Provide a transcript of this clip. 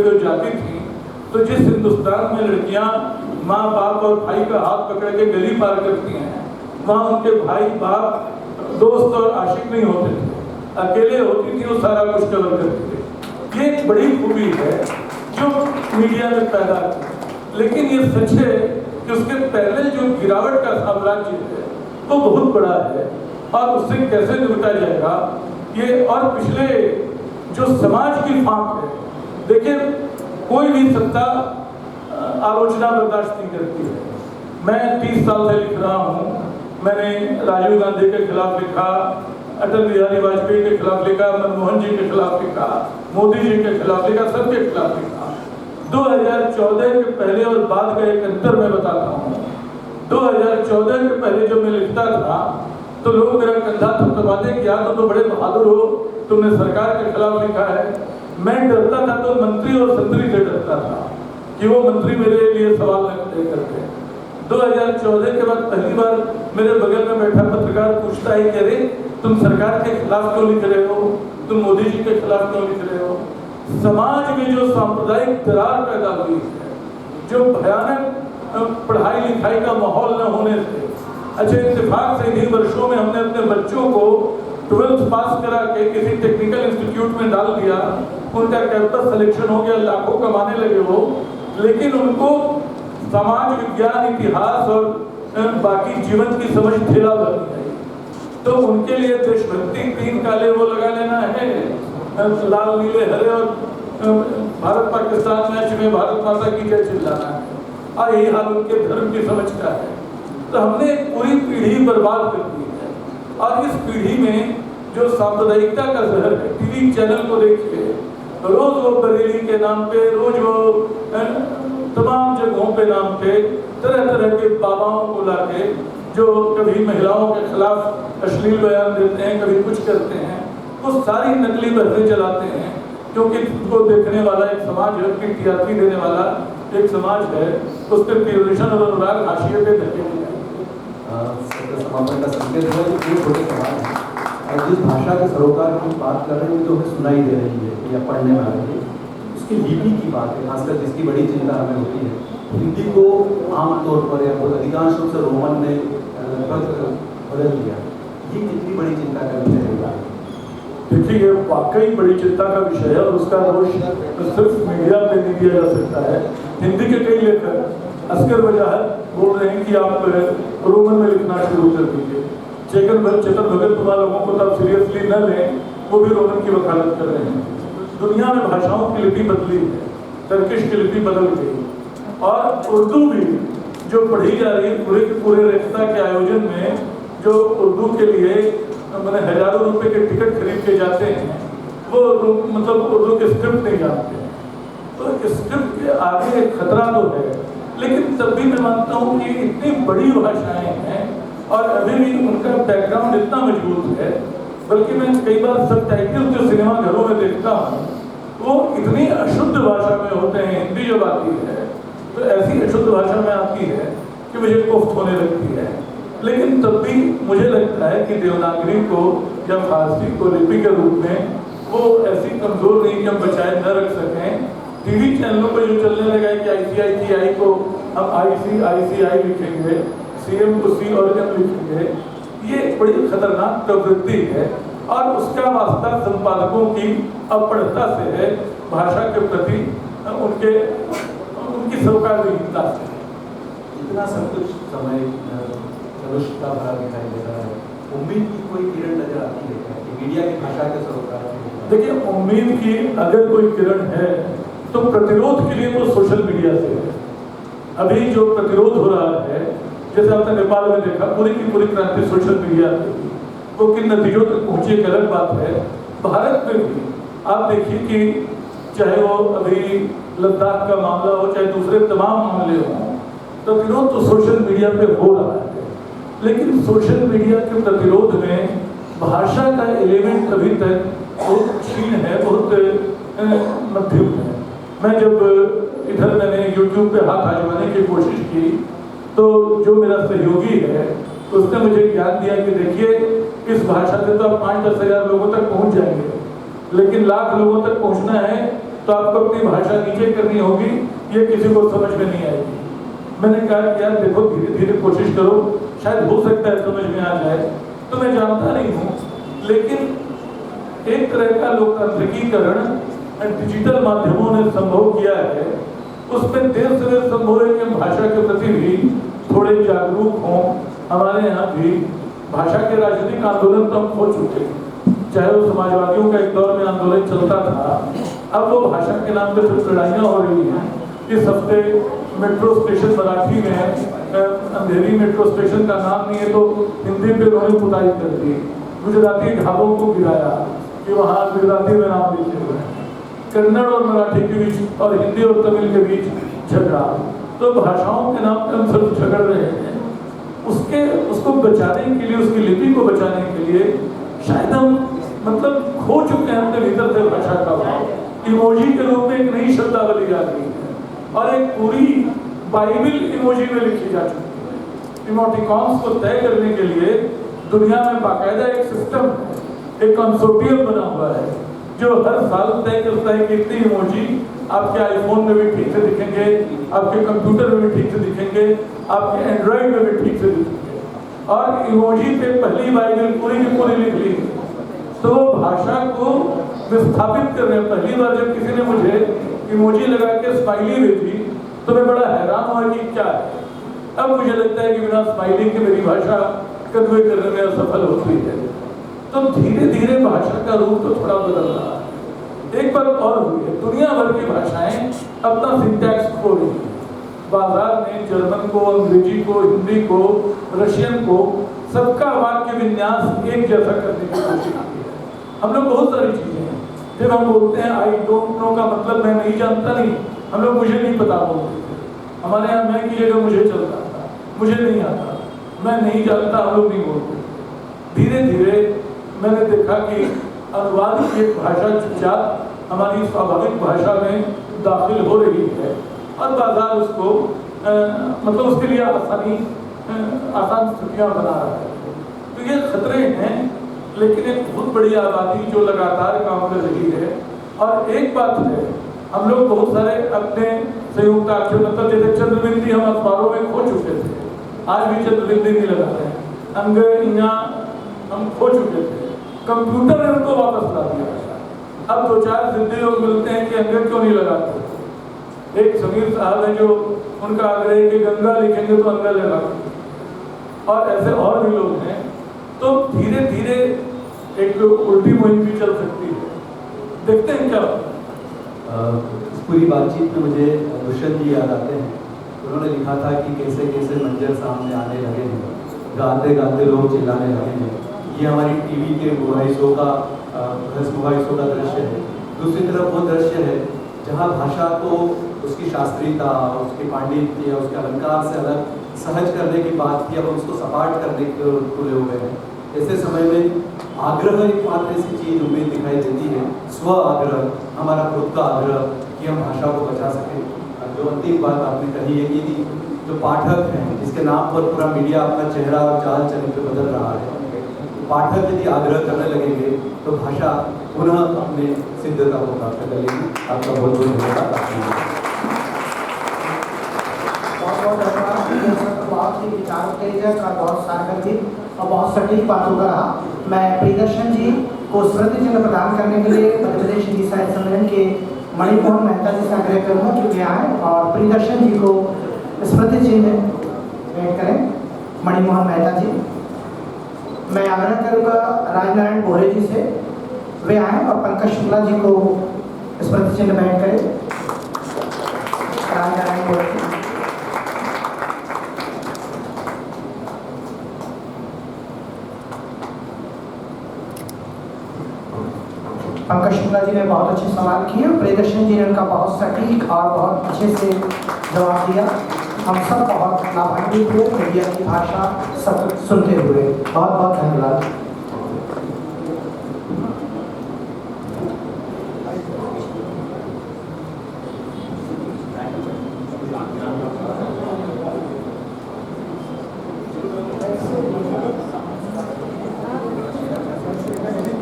जो जाती थी, तो जिस हिंदुस्तान में लड़कियां माँ बाप और भाई का हाथ पकड़ के गली पार करती हैं, वहाँ उनके भाई बाप दोस्त और आशिक नहीं होते थे, अकेले होती थी, वो सारा कुछ कवर करते थे। ये एक बड़ी खूबी है जो मीडिया में पैदा की। लेकिन ये सच है कि उसके पहले जो गिरावट का साम्राज्य है वो बहुत बड़ा है, और उससे कैसे निपटा जाएगा ये, और पिछले जो समाज की फांक है, देखिए कोई भी सत्ता आलोचना बर्दाश्त नहीं करती है। मैं 30 साल से लिख रहा हूँ, मैंने राजीव गांधी के खिलाफ लिखा, अटल बिहारी वाजपेयी के खिलाफ लिखा, मनमोहन जी के खिलाफ लिखा, मोदी जी के खिलाफ लिखा, सबके खिलाफ लिखा। 2014 के पहले और बाद का एक अंतर मैं बताता हूँ। 2014 के पहले जब मैं लिखता था तो लोग मेरा कंधा थपथपाते कि यार तुम तो बड़े बहादुर हो, तुमने सरकार के खिलाफ लिखा है। मैं डरता था तो मंत्री और संतरी से डरता था कि वो मंत्री मेरे लिए सवाल नहीं करते। 2014 के बाद पहली बार मेरे बगल में बैठा पत्रकार पूछता है कि अरे तुम सरकार के खिलाफ क्यों लिख रहे हो, तुम मोदी जी के खिलाफ क्यों लिख रहे हो। समाज में जो सांप्रदायिक दरार पैदा हुई है, जो भयानक पढ़ाई लिखाई का माहौल न होने से, अच्छा इत्तेफाक से इन्हीं वर्षों में हमने अपने बच्चों को 12th पास करा के किसी टेक्निकल इंस्टीट्यूट में डाल दिया, उनका कैंपस सिलेक्शन हो गया, लाखों कमाने लगे वो, लेकिन उनको समाज विज्ञान इतिहास और बाकी जीवन की समझ ठेला भर गई। तो उनके लिए देशभक्ति 3 काले वो लगा लेना है, लाल नीले हरे, और भारत पाकिस्तान मैच में भारत माता की जय चिल्लाना है, और यही हाल उनके धर्म की समझ का है। तो हमने पूरी पीढ़ी बर्बाद कर दी है, और इस पीढ़ी में जो सांप्रदायिकता का जहर है, टीवी चैनल को देखिए, रोज वो बरेली के नाम पे, रोज वो तमाम जगहों पे नाम पे तरह तरह के बाबाओं को लाके जो कभी महिलाओं के खिलाफ अश्लील बयान देते हैं, कभी कुछ करते हैं, वो सारी नकली बहसें चलाते हैं, क्योंकि उनको देखने वाला एक समाज है, उनकी टीआरपी देने वाला एक समाज है, उसके टेलीविजन और अनुराग हाशिए पे धके हुए हैं। समापन का संकेत है कि ये छोटे सवाल है, और जिस भाषा के सरोकार की बात कर रहे हैं जो हमें सुनाई दे रही है या पढ़ने में आ रही है, उसकी लिपि की बात है, खासकर जिसकी बड़ी चिंता हमें होती है। हिंदी को आमतौर पर या अधिकांश रूप से रोमन ने लगभग बदल दिया, ये कितनी बड़ी चिंता का विषय है? देखिए ये वाकई बड़ी चिंता का विषय है, और उसका दोष सिर्फ मीडिया पे नहीं दिया जा सकता है। हिंदी के कई लेखक असकर वजाहत बोल रहे हैं कि आप रोमन में लिखना शुरू कर दीजिए। चेतन भगत तुम्हारा लोगों को तब सीरियसली न लें, वो भी रोमन की वकालत कर रहे हैं। दुनिया में भाषाओं की लिपि बदली है, टर्किश की लिपि बदल गई, और उर्दू भी जो पढ़ी जा रही है पूरे रेख्ता के आयोजन में, जो उर्दू के लिए मैंने हजारों रुपए के टिकट खरीद के जाते हैं, वो मतलब उर्दू के स्क्रिप्ट नहीं जानते हैं। तो स्क्रिप्ट के आगे खतरा तो है, लेकिन तब भी मैं मानता हूँ कि इतनी बड़ी भाषाएं हैं और अभी भी उनका बैकग्राउंड इतना मजबूत है। बल्कि मैं कई बार सबटाइटल जो सिनेमा घरों में देखता हूँ वो इतनी अशुद्ध भाषा में होते हैं, हिंदी जब आती है तो ऐसी अशुद्ध भाषा में आती है कि मुझे कोफ्त होने लगती है। लेकिन तब भी मुझे लगता है कि देवनागरी को या फारसी को लिपि के रूप में वो ऐसी कमजोर नहीं कि हम बचाए न रख सकें। टीवी चैनलों पर जो चलने लगा है कि ICICI को हम ICICI लिखेंगे, CM को C और M लिखेंगे, ये बड़ी खतरनाक प्रवृत्ति है, और उसका वास्ता संपादकों की अपढ़ता से है, भाषा के प्रति उनकी सरोकारहीनता से। इतना सब कुछ समय कलुषता भरा दिखाई दे रहा है, उम्मीद की कोई किरण नजर आती है क्या कि मीडिया की भाषा के सरोकार? देखिए उम्मीद की अगर कोई किरण है तो प्रतिरोध के लिए तो सोशल मीडिया से है। अभी जो प्रतिरोध हो रहा है, जैसे आपने नेपाल में देखा, पूरी की पूरी क्रांति सोशल मीडिया से, वो किन नतीजों तक पहुंची एक अलग बात है। भारत में भी आप देखिए कि चाहे वो अभी लद्दाख का मामला हो, चाहे दूसरे तमाम मामले हों, प्रतिरोध तो सोशल मीडिया पे हो रहा है। लेकिन सोशल मीडिया के प्रतिरोध में भाषा का एलिमेंट अभी तक बहुत क्षीण है, बहुत मध्यम है। मैं जब इधर मैंने YouTube पे हाथ आजमाने की कोशिश की तो जो मेरा सहयोगी है उसने मुझे ज्ञान दिया कि देखिए इस भाषा से तो आप 5-10 हज़ार लोगों तक पहुंच जाएंगे, लेकिन लाख लोगों तक पहुंचना है तो आपको अपनी भाषा नीचे करनी होगी, ये किसी को समझ में नहीं आएगी। मैंने कहा कि यार देखो, धीरे धीरे कोशिश करो, शायद हो सकता है समझ में आ जाए। तो मैं जानता नहीं हूँ, लेकिन एक तरह का लोकतांत्रिकीकरण डिजिटल माध्यमों ने संभव किया है। उसमें देर से देर संभव है कि हम भाषा के प्रति भी थोड़े जागरूक हों। हमारे यहाँ भी भाषा के राजनीतिक आंदोलन तो हम खो चुके हैं, चाहे वो समाजवादियों का एक दौर में आंदोलन चलता था, अब वो भाषा के नाम पे सिर्फ लड़ाइयाँ हो रही हैं। इस हफ्ते मेट्रो स्टेशन मराठी में है, अंधेरी मेट्रो स्टेशन का नाम नहीं है तो हिंदी पे उन्होंने पुताई कर दी, गुजराती ढाबों को गिराया कि वहाँ गुजराती में नाम लिखे हुए हैं, कन्नड़ और मराठी के बीच और हिंदी और तमिल के बीच झगड़ा। तो भाषाओं के नाम पे हम सिर्फ झगड़ रहे हैं। उसको बचाने के लिए, उसकी लिपि को बचाने के लिए शायद हम मतलब खो चुके हैं अपने भीतर से भाषा का भाव। इमोजी के रूप में एक नई शब्दावली आ गई है और एक पूरी बाइबिल इमोजी में लिखी जा चुकी है। इमोटिकॉन्स को तय करने के लिए दुनिया में बाकायदा एक सिस्टम, एक कंसोर्टियम बना हुआ है जो हर साल तय करता है कि इतनी इमोजी आपके आईफोन में भी ठीक से दिखेंगे, आपके कंप्यूटर में भी ठीक से दिखेंगे, आपके एंड्रॉइड में भी ठीक से दिखेंगे। और इमोजी पे पहली बाइबिल पूरी की पूरी लिख ली। तो वो भाषा को विस्थापित कर रहे हैं। पहली बार जब किसी ने मुझे इमोजी लगा के स्माइली भेजी तो मैं बड़ा हैरान हुआ कि क्या है। अब मुझे लगता है कि बिना स्माइली के मेरी भाषा कन्वे करने में असफल होती है। तो धीरे धीरे भाषा का रूप तो थोड़ा बदल रहा है। एक बार और हुई है, दुनिया भर की भाषाएं अपना सिंटैक्स खो रही है। बाजार में जर्मन को, अंग्रेजी को, हिंदी को, रशियन को, सबका वाक्य विन्यास एक जैसा करने की कोशिश की है। हम लोग बहुत सारी चीजें हैं, जब हम बोलते हैं आई डोंट नो का मतलब मैं नहीं जानता नहीं, हम लोग मुझे नहीं पता बोलते थे। हमारे यहाँ मैं की जगह मुझे चलता था, मुझे नहीं आता, मैं नहीं जानता, हम लोग नहीं बोलते। धीरे धीरे मैंने देखा कि अनुवाद की एक भाषा चुपचाप हमारी स्वाभाविक भाषा में दाखिल हो रही है और बाजार उसको मतलब उसके लिए आसान स्थितियाँ बना रहा है। तो ये खतरे हैं, लेकिन एक बहुत बड़ी आबादी जो लगातार काम कर रही है। और एक बात है, हम लोग बहुत सारे अपने संयुक्त अक्षर मतलब जैसे चंद्रबिंदी हम अखबारों में खो चुके थे, आज भी चंद्रबिंदी नहीं लगाते हैं। अंग हम खो चुके थे, कंप्यूटर ने उनको वापस ला दिया। अब दो चार जिद्दी लोग मिलते हैं कि अंग क्यों नहीं लगाते। एक समीर साहब है जो उनका आग्रह है कि गंगा लिखेंगे तो अंग लगा, और ऐसे और भी लोग हैं। तो धीरे धीरे एक उल्टी मुहिम भी चल सकती है, देखते हैं क्या। इस पूरी बातचीत में मुझे दुष्यंत जी याद आते हैं। उन्होंने लिखा था कि कैसे कैसे मंजर सामने आने लगे हैं, गाते गाते लोग चिल्लाने लगे हैं। ये हमारी टीवी के मुहाइशों का दृश्य है। दूसरी तरफ वो दृश्य है जहाँ भाषा को उसकी शास्त्रीयता, उसके पांडित्य, उसके अलंकार से अलग सहज करने की बात की, अब उसको सपाट करने के तुले हुए हैं। ऐसे समय में आग्रह एक मात्र ऐसी चीज उम्मीद दिखाई देती है, स्व आग्रह, हमारा खुद का आग्रह कि हम भाषा को बचा सकें। जो अंतिम बात आपने कही है कि जो पाठक हैं, जिसके नाम पर पूरा मीडिया अपना चेहरा और चाल चरित्र बदल रहा है, पाठक यदि आग्रह करने लगेंगे तो भाषा पुनः अपने सिद्धता को प्राप्त कर लेगी। आपका बहुत बहुत धन्यवाद। बहुत धन्यवाद। बहुत ही विचारोत्तेजक और बहुत सार्थक और बहुत सटीक बातों का रहा। मैं प्रियदर्शन जी को स्मृति चिन्ह प्रदान करने के लिए मध्य प्रदेश हिंदी साहित्य सम्मेलन के मणिमोहन मेहता जी से आग्रह करूँगा कि वे आए और प्रियदर्शन जी को स्मृति चिन्ह भेंट करें। मणिमोहन मेहता जी, मैं आग्रह करूँगा राजनारायण बोरे जी से, वे आए और पंकज शुक्ला जी को स्मृति चिन्ह भेंट करें। राजनारायण बोरे जी, पंकज शुक्ला जी ने बहुत अच्छे सवाल किए, प्रियदर्शन जी ने उनका बहुत सटीक और बहुत अच्छे से जवाब दिया। हम सब बहुत लाभान्वित हुए मीडिया की भाषा सब सुनते हुए। बहुत बहुत धन्यवाद।